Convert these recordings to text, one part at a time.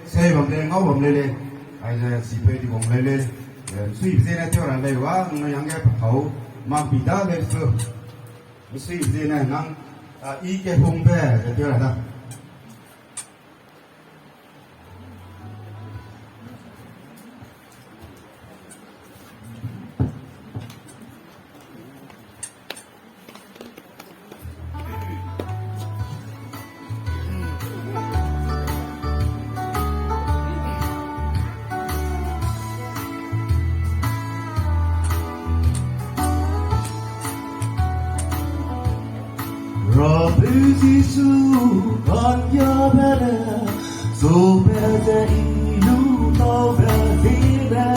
Xây bằng đèn ngó bằng lê ai giờ xì phê thì bằng lê suy về này theo là lê quá nó yang cái thấu mang bị đá lên phơ suy về này năng ý cái hung về theo là đâu Rabbi Giêsu con nhớ bé dù bé giờ ilu tao bé đi bé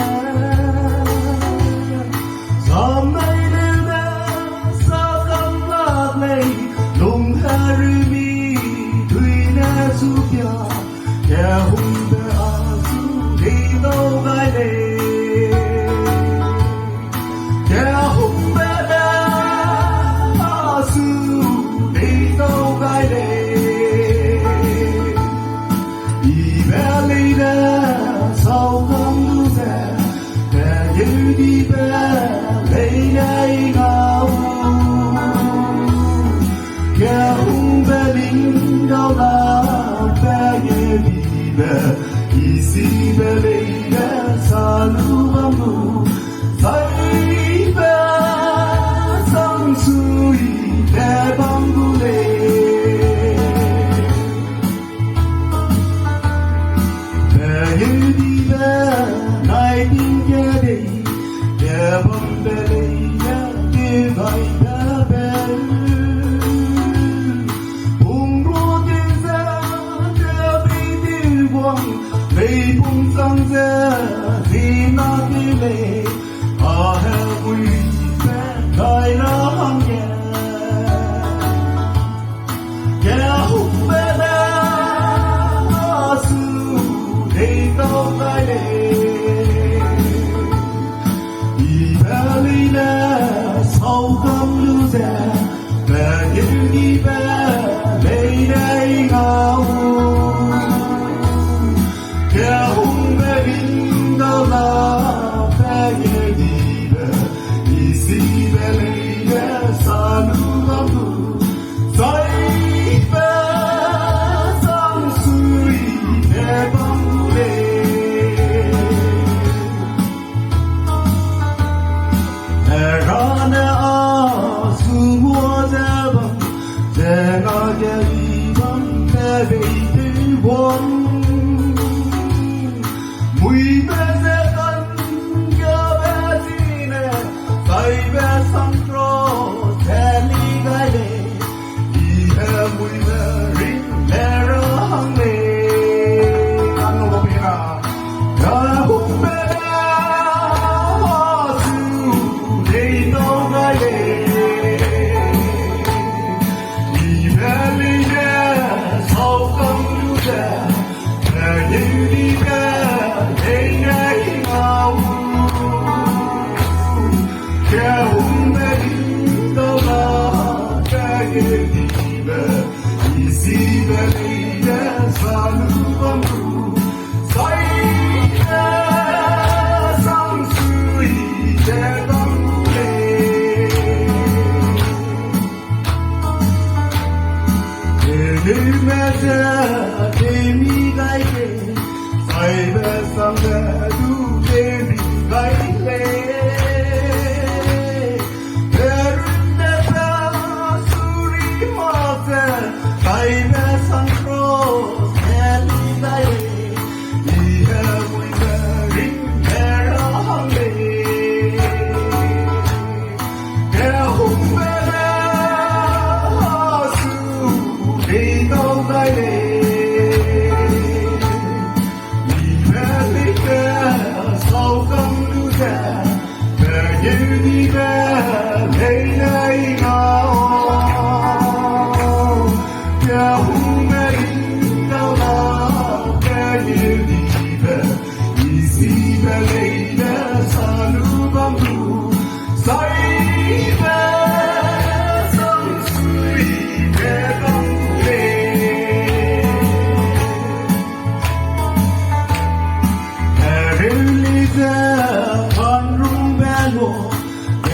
sao mây lên bé sao không lạc lệ lùng harimi đuôi na su pia kẻ hung bé a su đi đâu gai lệ kẻ hung bé sao không đủ ra để như đi về lấy đây ngao kẻ hung về lính đau là về như đi về ý si về lấy để xa lưu băng đủ thấy về sông suối để băng đủ lệ như đi về nay tin kia đi để bom về đây để gọi đã về bùng rô tiên ra để bị tiêu quang lấy bùng sang ra thì nó đi lệ à hè vui vẻ đời nó hăng nhẹ kẻ hùng về đây đâu gai lệ Ibalina sau không lưu ra về những đi về lấy đây ngao kẻ hung về bình đâu là về như đi về đi si về lấy để sao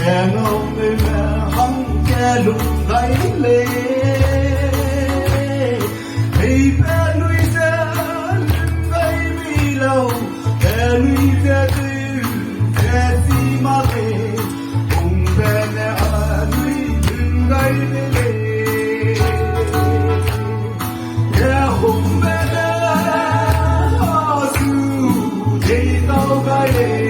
없는 함께 룬다일래 Baby Luisa Baby Low Luisa Decimate Umbene Anui Lungailele Yeah Umbene Asu Deitao Gaile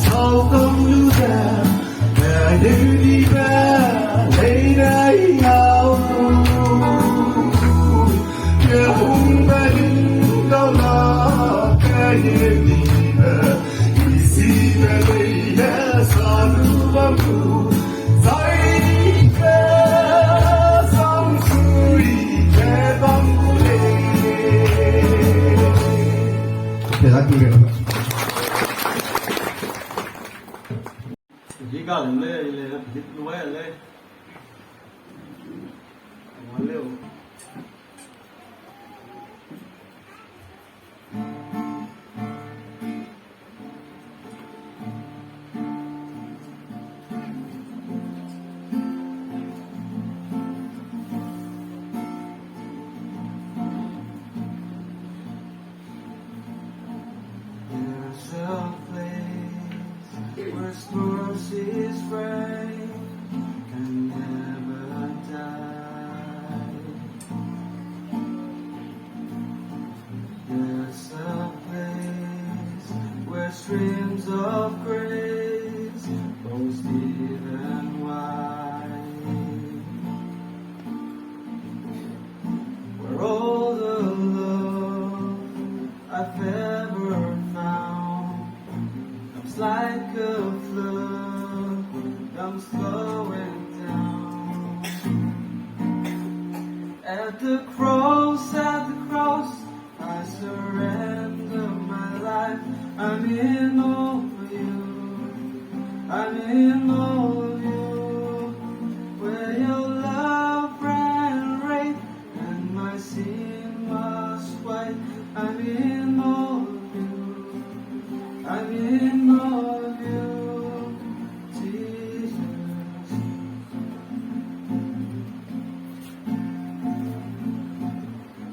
Sao không lưu ra Để như đi về Lấy đây nào Kẻ hùng về đỉnh đâu là Kẻ như đi về Ý xì về đây Để xa lưu bám lưu Dạy về Sông suy Kẻ bám lưu 대단히 chỉ cần lên thịt nuôi lên ngon liêu There's a place where stars is bright and never die. There's a place where streams of grace flow deep and wide, where all the love I've ever found comes like a flood, comes flowing down. At the cross, I surrender my life. I'm in all of you, I'm in all of you. Where your love ran red and my sin was white. I'm in all of you, I'm in all of you, Jesus.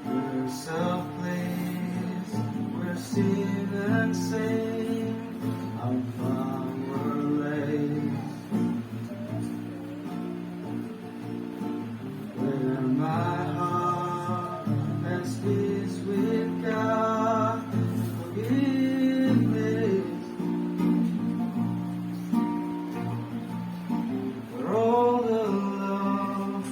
There's a place where sin and shame our power lays, where my heart has peace with God, forgiveness, where all the love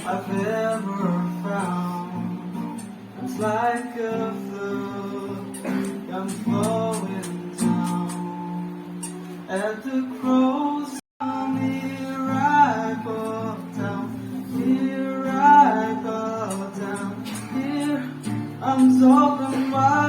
I've ever found comes like a flood, comes flowing down. At the cross, here I go down, here I go down, here I'm talking about.